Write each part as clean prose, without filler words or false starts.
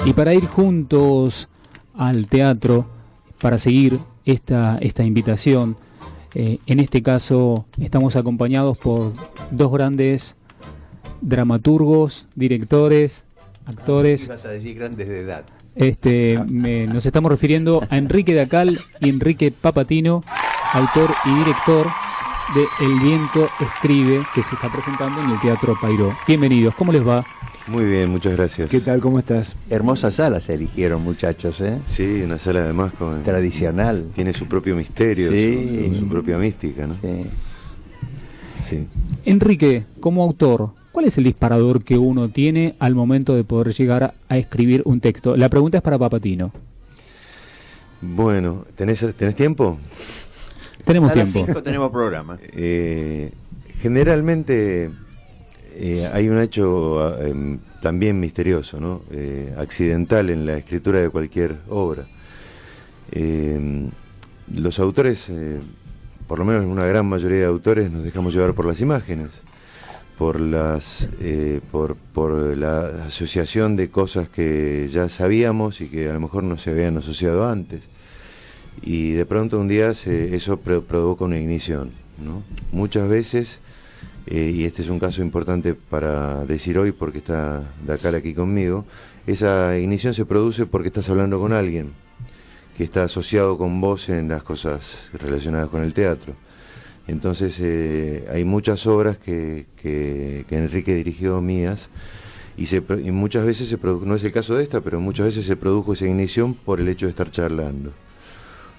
Y para ir juntos al teatro, para seguir esta invitación, en este caso estamos acompañados por dos grandes dramaturgos, directores, actores. Ibas a decir grandes de edad. Nos estamos refiriendo a Enrique Dacal y Enrique Papatino, autor y director de El viento escribe, que se está presentando en el Teatro Payró. Bienvenidos, ¿cómo les va? Muy bien, muchas gracias. ¿Qué tal? ¿Cómo estás? Hermosas salas se eligieron, muchachos, ¿eh? Sí, una sala además con... tradicional. Tiene su propio misterio, sí. su propia mística, ¿no? Sí. Sí. Enrique, como autor, ¿cuál es el disparador que uno tiene al momento de poder llegar a escribir un texto? La pregunta es para Papatino. Bueno, ¿tenés tiempo? Tenemos a las tiempo. 5 tenemos programa. Generalmente hay un hecho también misterioso, ¿no? Accidental en la escritura de cualquier obra. Los autores, por lo menos una gran mayoría de autores, nos dejamos llevar por las imágenes, por la asociación de cosas que ya sabíamos y que a lo mejor no se habían asociado antes. Y de pronto un día eso provoca una ignición, ¿no? Muchas veces, y este es un caso importante para decir hoy porque está Dacal aquí conmigo, esa ignición se produce porque estás hablando con alguien que está asociado con vos en las cosas relacionadas con el teatro. Entonces hay muchas obras que Enrique dirigió, mías, y muchas veces no es el caso de esta, pero muchas veces se produjo esa ignición por el hecho de estar charlando,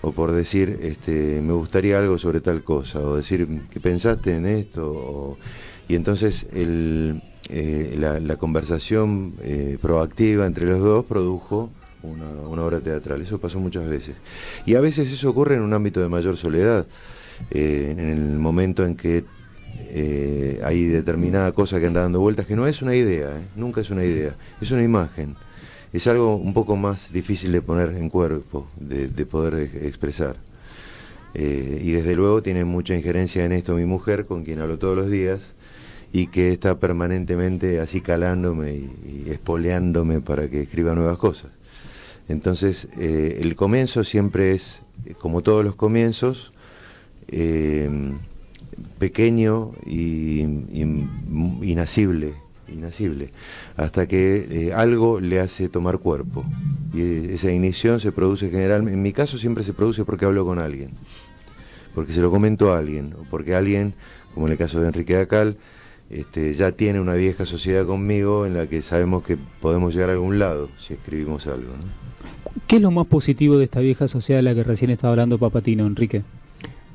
o por decir, me gustaría algo sobre tal cosa, o decir, ¿qué pensaste en esto? Y entonces la conversación proactiva entre los dos produjo una obra teatral. Eso pasó muchas veces. Y a veces eso ocurre en un ámbito de mayor soledad, en el momento en que hay determinada cosa que anda dando vueltas, que no es una idea, nunca es una idea, es una imagen. Es algo un poco más difícil de poner en cuerpo, de poder expresar. Y desde luego tiene mucha injerencia en esto mi mujer, con quien hablo todos los días, y que está permanentemente así calándome y espoleándome para que escriba nuevas cosas. Entonces, el comienzo siempre es, como todos los comienzos, pequeño y inasible, hasta que algo le hace tomar cuerpo, y esa ignición se produce generalmente, en mi caso siempre se produce porque hablo con alguien, porque se lo comento a alguien, o porque alguien, como en el caso de Enrique Dacal, ya tiene una vieja sociedad conmigo en la que sabemos que podemos llegar a algún lado si escribimos algo, ¿no? ¿Qué es lo más positivo de esta vieja sociedad de la que recién estaba hablando Papatino, Enrique?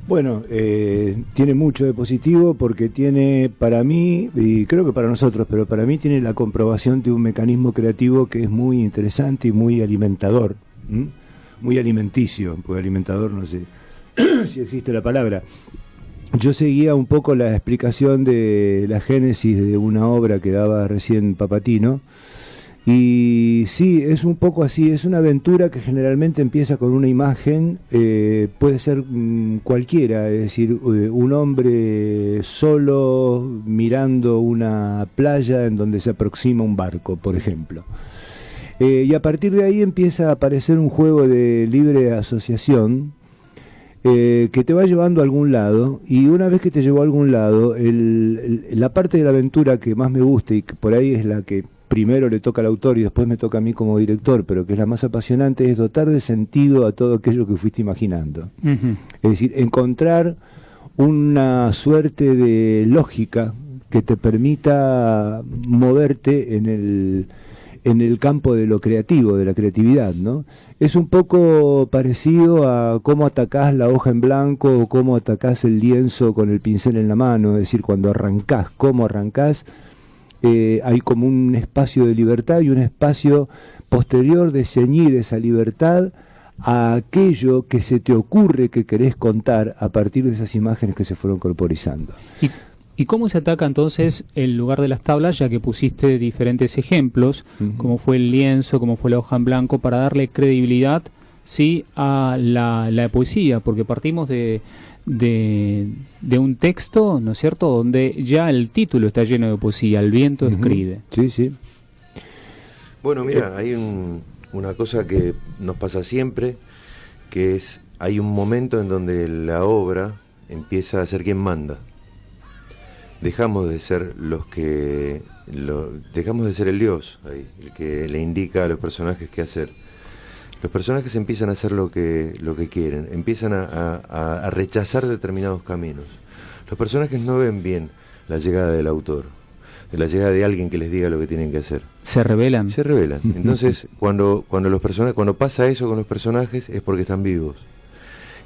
Bueno, tiene mucho de positivo porque tiene para mí, y creo que para nosotros, pero para mí tiene la comprobación de un mecanismo creativo que es muy interesante y muy alimentador, muy alimenticio, porque alimentador no sé si existe la palabra. Yo seguía un poco la explicación de la génesis de una obra que daba recién Papatino, y sí, es un poco así, es una aventura que generalmente empieza con una imagen, puede ser cualquiera, es decir, un hombre solo mirando una playa en donde se aproxima un barco, por ejemplo. Y a partir de ahí empieza a aparecer un juego de libre asociación que te va llevando a algún lado, y una vez que te llevó a algún lado, la parte de la aventura que más me gusta y que por ahí es la que primero le toca al autor y después me toca a mí como director, pero que es la más apasionante, es dotar de sentido a todo aquello que fuiste imaginando. Es decir, encontrar una suerte de lógica que te permita moverte en el campo de lo creativo, de la creatividad, ¿no? Es un poco parecido a cómo atacás la hoja en blanco o cómo atacás el lienzo con el pincel en la mano, es decir, cuando arrancás, cómo arrancás, hay como un espacio de libertad y un espacio posterior de ceñir esa libertad a aquello que se te ocurre que querés contar a partir de esas imágenes que se fueron corporizando. ¿Y cómo se ataca entonces el lugar de las tablas, ya que pusiste diferentes ejemplos, como fue el lienzo, como fue la hoja en blanco, para darle credibilidad, sí, a la poesía? Porque partimos de un texto, ¿no es cierto?, donde ya el título está lleno de poesía, El viento escribe. Sí, sí. Bueno, mira, hay una cosa que nos pasa siempre, que es, hay un momento en donde la obra empieza a ser quien manda. Dejamos de ser dejamos de ser el Dios ahí, el que le indica a los personajes qué hacer. Los personajes empiezan a hacer lo que quieren, empiezan a rechazar determinados caminos. Los personajes no ven bien la llegada del autor, de la llegada de alguien que les diga lo que tienen que hacer. ¿Se rebelan? Se rebelan. Entonces, cuando pasa eso con los personajes es porque están vivos.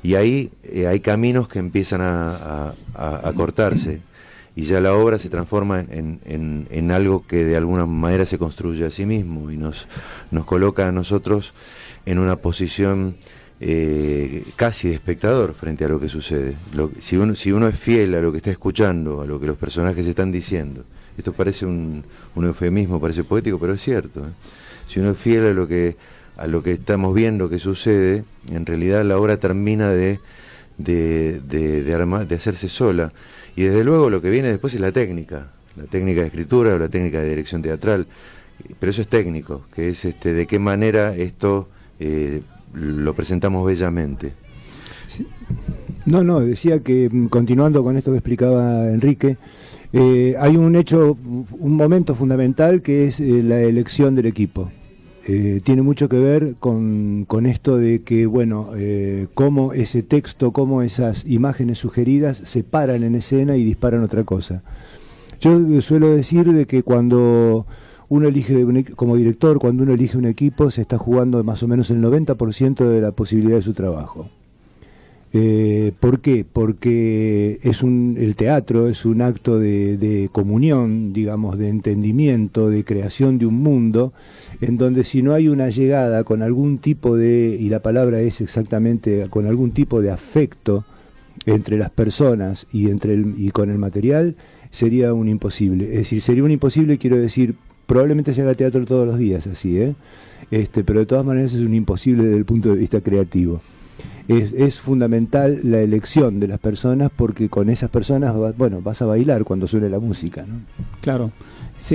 Y ahí hay caminos que empiezan a cortarse. Y ya la obra se transforma en algo que de alguna manera se construye a sí mismo y nos coloca a nosotros en una posición casi de espectador frente a lo que sucede. Si uno es fiel a lo que está escuchando, a lo que los personajes están diciendo, esto parece un eufemismo, parece poético, pero es cierto, ¿eh? Si uno es fiel a lo que estamos viendo que sucede, en realidad la obra termina de hacerse sola. Y desde luego lo que viene después es la técnica de escritura o la técnica de dirección teatral, pero eso es técnico, que es de qué manera esto lo presentamos bellamente. Sí. No, decía que continuando con esto que explicaba Enrique, hay un momento fundamental que es la elección del equipo. Tiene mucho que ver con esto de que, bueno, cómo ese texto, cómo esas imágenes sugeridas se paran en escena y disparan otra cosa. Yo suelo decir de que cuando uno elige, como director, cuando uno elige un equipo, se está jugando más o menos el 90% de la posibilidad de su trabajo. ¿Por qué? Porque el teatro es un acto de comunión, digamos, de entendimiento, de creación de un mundo, en donde si no hay una llegada con algún tipo y la palabra es exactamente, con algún tipo de afecto entre las personas y con el material, sería un imposible. Es decir, sería un imposible, quiero decir, probablemente se haga teatro todos los días así, pero de todas maneras es un imposible desde el punto de vista creativo. Es fundamental la elección de las personas, porque con esas personas vas a bailar cuando suene la música, ¿no? Claro,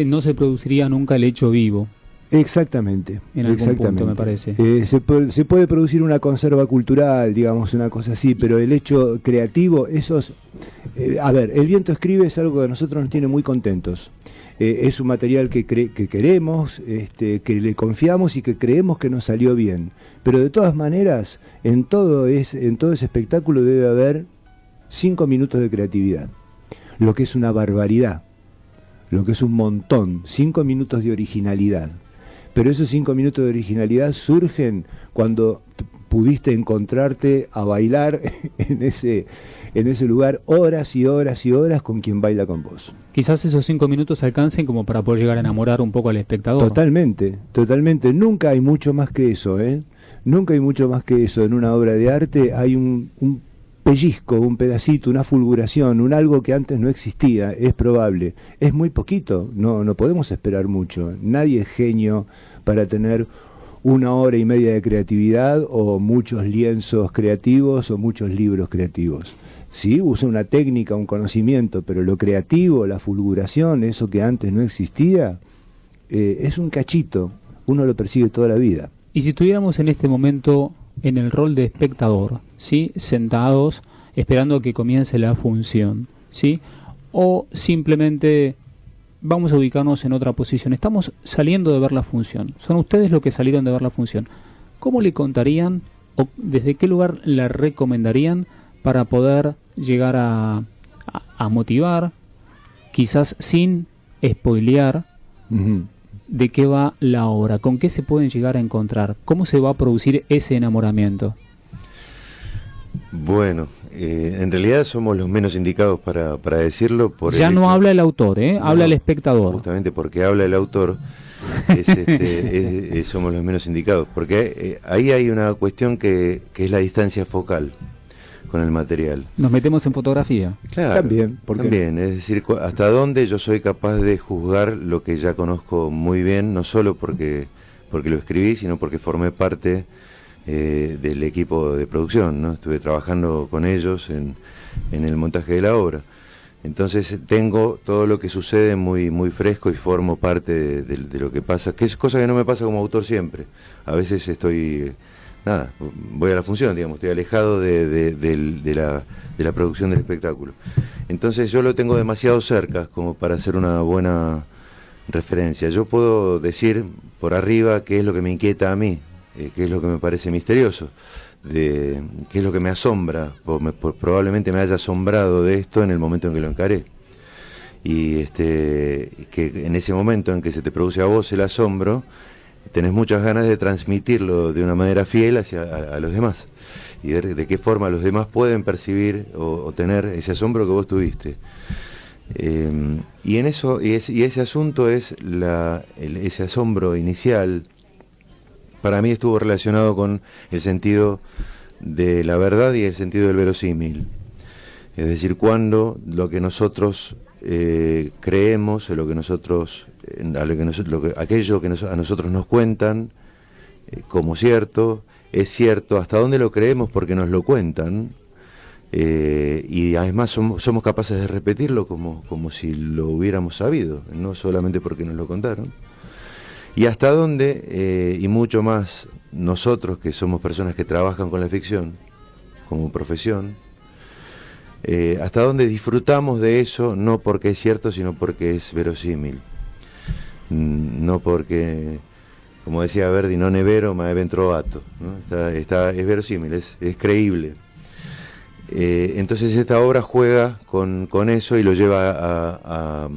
no se produciría nunca el hecho vivo. Exactamente. En algún punto, me parece. Se puede producir una conserva cultural, digamos, una cosa así, pero el hecho creativo, El Viento Escribe es algo que a nosotros nos tiene muy contentos. Es un material que queremos, que le confiamos y que creemos que nos salió bien. Pero de todas maneras, en todo ese espectáculo debe haber 5 minutos de creatividad, lo que es una barbaridad, lo que es un montón, 5 minutos de originalidad. Pero esos 5 minutos de originalidad surgen cuando pudiste encontrarte a bailar en ese lugar horas y horas y horas con quien baila con vos. Quizás esos 5 minutos alcancen como para poder llegar a enamorar un poco al espectador. Totalmente. Nunca hay mucho más que eso, Nunca hay mucho más que eso. En una obra de arte hay un pellizco, un pedacito, una fulguración, un algo que antes no existía, es probable. Es muy poquito, no podemos esperar mucho. Nadie es genio para tener 1 hora y media de creatividad o muchos lienzos creativos o muchos libros creativos. Sí, usa una técnica, un conocimiento, pero lo creativo, la fulguración, eso que antes no existía, es un cachito, uno lo persigue toda la vida. Y si estuviéramos en este momento en el rol de espectador, ¿sí? Sentados, esperando que comience la función, ¿sí? O simplemente vamos a ubicarnos en otra posición. Estamos saliendo de ver la función. Son ustedes los que salieron de ver la función. ¿Cómo le contarían o desde qué lugar la recomendarían para poder llegar a motivar, quizás sin spoilear, de qué va la obra? ¿Con qué se pueden llegar a encontrar? ¿Cómo se va a producir ese enamoramiento? Bueno, en realidad somos los menos indicados para decirlo. Ya no habla el autor, habla el espectador. Justamente porque habla el autor, somos los menos indicados. Porque ahí hay una cuestión que es la distancia focal con el material. Nos metemos en fotografía. Claro, también, es decir, hasta dónde yo soy capaz de juzgar lo que ya conozco muy bien, no solo porque lo escribí, sino porque formé parte del equipo de producción, ¿no? Estuve trabajando con ellos en el montaje de la obra. Entonces tengo todo lo que sucede muy, muy fresco y formo parte de lo que pasa, que es cosa que no me pasa como autor siempre. A veces estoy, voy a la función, digamos, estoy alejado de la producción del espectáculo. Entonces yo lo tengo demasiado cerca como para hacer una buena referencia. Yo puedo decir por arriba qué es lo que me inquieta a mí, qué es lo que me parece misterioso, qué es lo que me asombra, probablemente me haya asombrado de esto en el momento en que lo encaré. Y que en ese momento en que se te produce a vos el asombro, tenés muchas ganas de transmitirlo de una manera fiel a los demás, y ver de qué forma los demás pueden percibir o tener ese asombro que vos tuviste. Y en eso, y ese asunto es ese asombro inicial. Para mí estuvo relacionado con el sentido de la verdad y el sentido del verosímil. Es decir, cuando lo que nosotros creemos, o aquello que a nosotros nos cuentan como cierto, es cierto, hasta dónde lo creemos porque nos lo cuentan, y además somos capaces de repetirlo como si lo hubiéramos sabido, no solamente porque nos lo contaron. Y hasta dónde, y mucho más nosotros que somos personas que trabajan con la ficción como profesión, hasta dónde disfrutamos de eso, no porque es cierto, sino porque es verosímil. No porque, como decía Verdi, non è vero ma è ben trovato, ¿no? Es verosímil, es creíble. Entonces esta obra juega con eso y lo lleva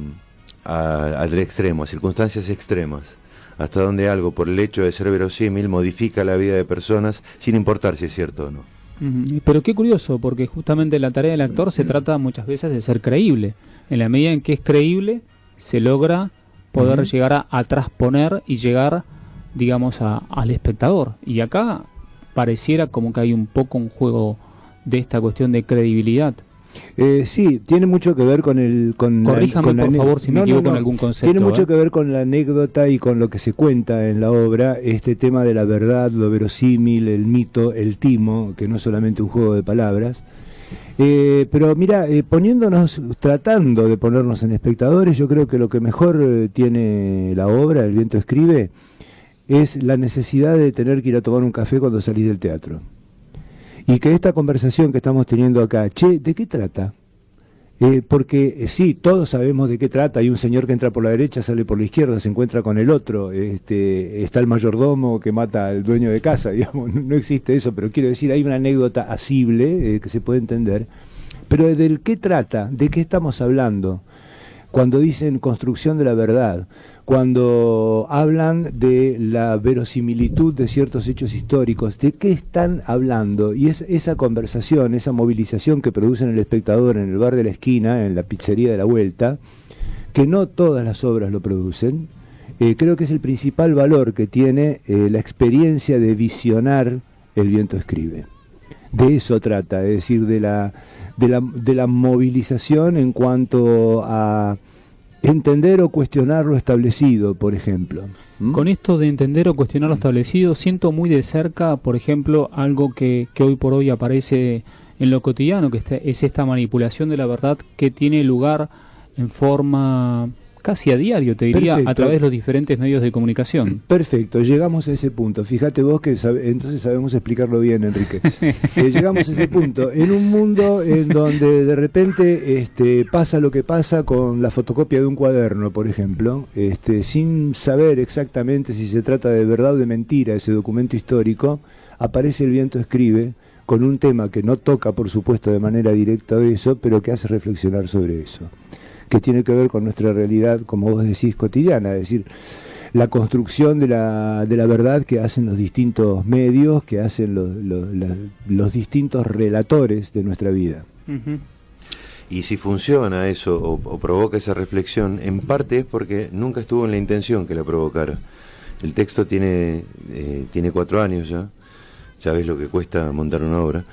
al extremo, a circunstancias extremas, hasta donde algo, por el hecho de ser verosímil, modifica la vida de personas sin importar si es cierto o no. Pero qué curioso, porque justamente la tarea del actor se trata muchas veces de ser creíble. En la medida en que es creíble, se logra poder llegar a transponer y llegar, digamos, al espectador. Y acá pareciera como que hay un poco un juego de esta cuestión de credibilidad. Sí, tiene mucho que ver con Corríjame, por favor, si me equivoco en algún concepto. Tiene mucho que ver con la anécdota y con lo que se cuenta en la obra, este tema de la verdad, lo verosímil, el mito, el timo, que no es solamente un juego de palabras. Pero mira, tratando de ponernos en espectadores, yo creo que lo que mejor tiene la obra, El viento escribe, es la necesidad de tener que ir a tomar un café cuando salís del teatro. Y que esta conversación que estamos teniendo acá, ¿de qué trata? Porque sí, todos sabemos de qué trata. Hay un señor que entra por la derecha, sale por la izquierda, se encuentra con el otro. Está el mayordomo que mata al dueño de casa, digamos. No existe eso, pero quiero decir, hay una anécdota asible que se puede entender. Pero ¿del qué trata? ¿De qué estamos hablando? Cuando dicen construcción de la verdad, cuando hablan de la verosimilitud de ciertos hechos históricos, ¿de qué están hablando? Y es esa conversación, esa movilización que producen el espectador en el bar de la esquina, en la pizzería de la vuelta, que no todas las obras lo producen. Creo que es el principal valor que tiene la experiencia de visionar El viento escribe. De eso trata, es decir, de la movilización en cuanto a entender o cuestionar lo establecido, por ejemplo. Con esto de entender o cuestionar lo establecido, siento muy de cerca, por ejemplo, algo que hoy por hoy aparece en lo cotidiano, que es esta manipulación de la verdad que tiene lugar en forma casi a diario, te diría, perfecto, a través de los diferentes medios de comunicación. Perfecto, llegamos a ese punto. Fíjate vos que entonces sabemos explicarlo bien, Enrique. Llegamos a ese punto. En un mundo en donde de repente pasa lo que pasa con la fotocopia de un cuaderno, por ejemplo, sin saber exactamente si se trata de verdad o de mentira ese documento histórico, aparece El viento escribe con un tema que no toca, por supuesto, de manera directa de eso, pero que hace reflexionar sobre eso, que tiene que ver con nuestra realidad, como vos decís, cotidiana, es decir, la construcción de la verdad que hacen los distintos medios, que hacen los distintos relatores de nuestra vida. Y si funciona eso o provoca esa reflexión, en parte es porque nunca estuvo en la intención que la provocara. El texto tiene 4 años ya. Sabes lo que cuesta montar una obra,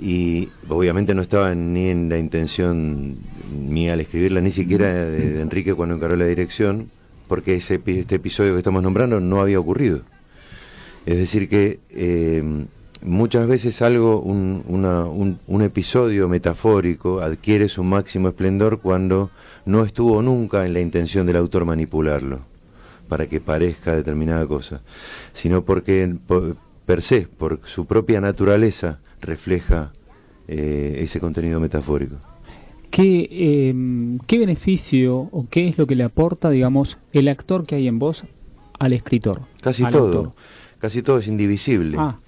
y obviamente no estaba ni en la intención mía al escribirla, ni siquiera de Enrique cuando encaró la dirección, porque este episodio que estamos nombrando no había ocurrido. Es decir que muchas veces algo, un episodio metafórico adquiere su máximo esplendor cuando no estuvo nunca en la intención del autor manipularlo para que parezca determinada cosa, sino porque per se, por su propia naturaleza, refleja ese contenido metafórico. ¿Qué beneficio o qué es lo que le aporta, digamos, el actor que hay en vos al escritor? Casi al todo, autor? casi todo es indivisible. Ah.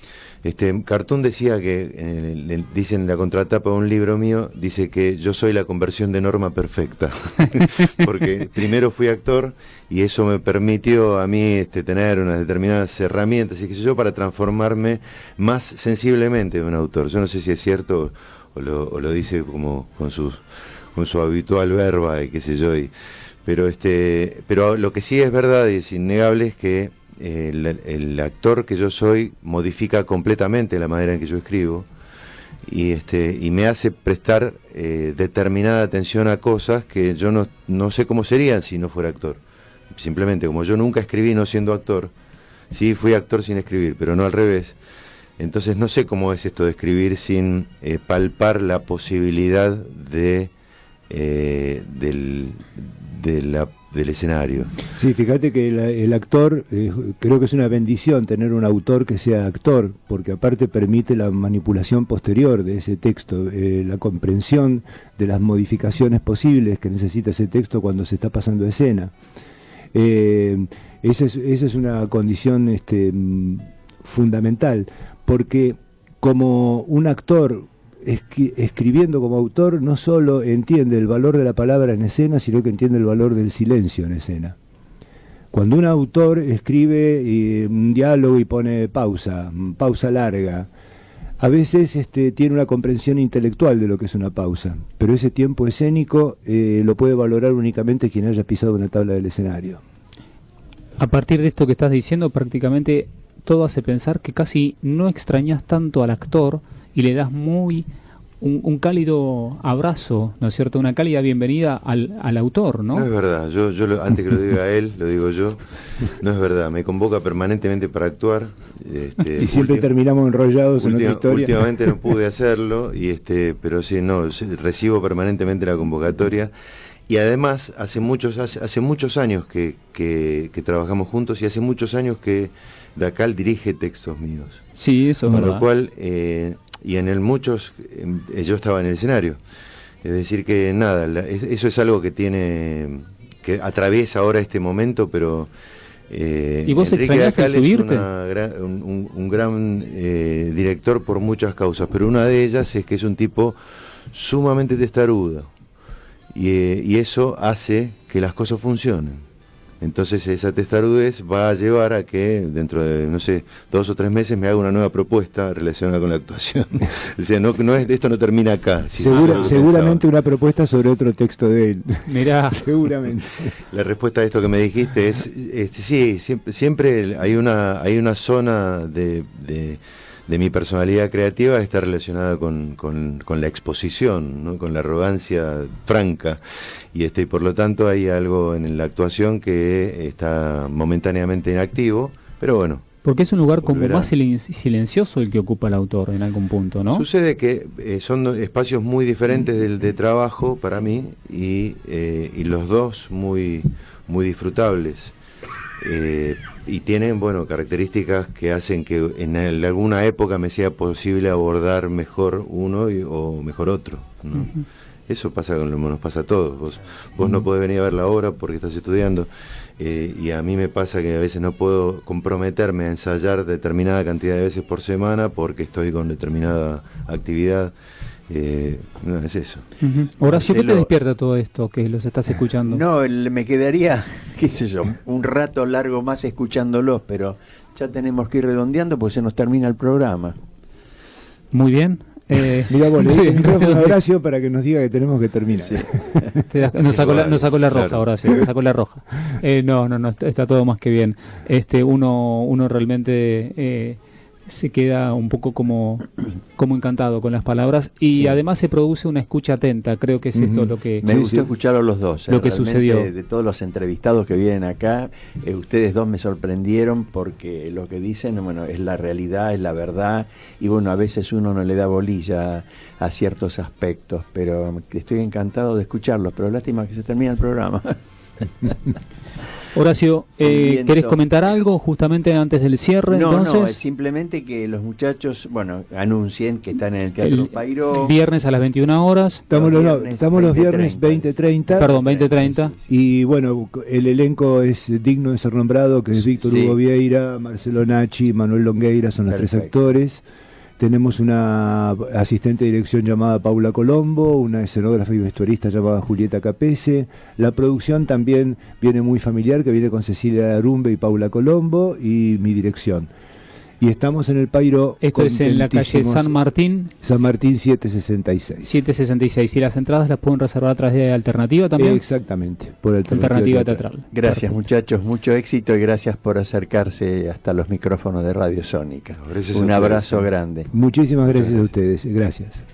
Cartoon decía que, dice en la contratapa de un libro mío, dice que yo soy la conversión de Norma perfecta, porque primero fui actor y eso me permitió a mí tener unas determinadas herramientas y qué sé yo para transformarme más sensiblemente en un autor. Yo no sé si es cierto o lo dice como con su habitual verba y qué sé yo, pero lo que sí es verdad y es innegable es que el actor que yo soy modifica completamente la manera en que yo escribo y me hace prestar determinada atención a cosas que yo no sé cómo serían si no fuera actor. Simplemente como yo nunca escribí no siendo actor, sí fui actor sin escribir, pero no al revés. Entonces no sé cómo es esto de escribir sin palpar la posibilidad del escenario. Sí, fíjate que el actor, creo que es una bendición tener un autor que sea actor, porque aparte permite la manipulación posterior de ese texto, la comprensión de las modificaciones posibles que necesita ese texto cuando se está pasando a escena. Esa es una condición fundamental, porque como un actor escribiendo como autor no solo entiende el valor de la palabra en escena, sino que entiende el valor del silencio en escena. Cuando un autor escribe un diálogo y pone pausa larga, a veces tiene una comprensión intelectual de lo que es una pausa, pero ese tiempo escénico lo puede valorar únicamente quien haya pisado una tabla del escenario. A partir de esto que estás diciendo, prácticamente todo hace pensar que casi no extrañas tanto al actor y le das un cálido abrazo, ¿no es cierto? Una cálida bienvenida al autor, ¿no? No es verdad, antes que lo diga él, lo digo yo, no es verdad, me convoca permanentemente para actuar. Y siempre terminamos enrollados en otra historia. Últimamente no pude hacerlo, pero sí, recibo permanentemente la convocatoria. Y además, hace muchos años que trabajamos juntos y hace muchos años que Dacal dirige textos míos. Sí, eso es verdad. Con lo cual, y en yo estaba en el escenario. Es decir que nada, eso es algo que atraviesa ahora este momento, pero ¿y vos Enrique extrañás el Dacal subirte? es un gran director por muchas causas, pero una de ellas es que es un tipo sumamente testarudo y eso hace que las cosas funcionen. Entonces esa testarudez va a llevar a que dentro de, 2 o 3 meses me haga una nueva propuesta relacionada con la actuación. O sea, esto no termina acá. Seguramente una propuesta sobre otro texto de él. Mirá. Seguramente. La respuesta a esto que me dijiste es, sí, siempre hay una zona de mi personalidad creativa que está relacionada con la exposición, ¿no? Con la arrogancia franca. Y por lo tanto hay algo en la actuación que está momentáneamente inactivo, pero bueno. Porque es un lugar como volverá. más silencioso el que ocupa el autor en algún punto, ¿no? Sucede que son espacios muy diferentes de trabajo para mí y los dos muy, muy disfrutables. Y tienen, características que hacen que en alguna época me sea posible abordar mejor uno o mejor otro, ¿no? Uh-huh. Eso pasa nos pasa a todos. Vos no podés venir a ver la obra porque estás estudiando, y a mí me pasa que a veces no puedo comprometerme a ensayar determinada cantidad de veces por semana porque estoy con determinada actividad. Es eso. Uh-huh. Horacio, ¿qué te despierta todo esto que los estás escuchando? No, me quedaría, qué sé yo, un rato largo más escuchándolos, pero ya tenemos que ir redondeando porque se nos termina el programa. Muy bien. Mirá, vos le di el micrófono a Horacio para que nos diga que tenemos que terminar. Sí. Nos sacó la roja, claro. Horacio, nos sacó la roja. No, está todo más que bien. Uno realmente se queda un poco como encantado con las palabras y Sí. además se produce una escucha atenta. Creo que es esto lo que Me gustó escucharlos los dos. lo que Realmente, sucedió. de todos los entrevistados que vienen acá, ustedes dos me sorprendieron porque lo que dicen, bueno, es la realidad, es la verdad, y bueno, a veces uno no le da bolilla a ciertos aspectos, pero estoy encantado de escucharlos, pero lástima que se termina el programa. Horacio, Viento. ¿querés comentar algo justamente antes del cierre? No, Entonces, es simplemente que los muchachos, bueno, anuncien que están en el Teatro el Pairó. viernes a las 21 horas, Estamos los viernes 20:30. perdón, 20:30. Y bueno, el elenco es digno de ser nombrado, que es Víctor Sí. Hugo Vieira, Marcelo Nachi, Manuel Longueira, son los tres Perfecto. actores. Tenemos una asistente de dirección llamada Paula Colombo, una escenógrafa y vestuarista llamada Julieta Capese. La producción también viene muy familiar, que viene con Cecilia Arumbe y Paula Colombo, y mi dirección. Y estamos en el Pairó. Esto es en la calle contentísimos. San Martín, San Martín 766. 766. Y las entradas las pueden reservar a través de Alternativa también. Exactamente, por Alternativa Teatral. Gracias, Perfecto. muchachos, mucho éxito y gracias por acercarse hasta los micrófonos de Radio Sónica. Gracias a Un ustedes. abrazo grande. Muchísimas gracias a ustedes. Gracias.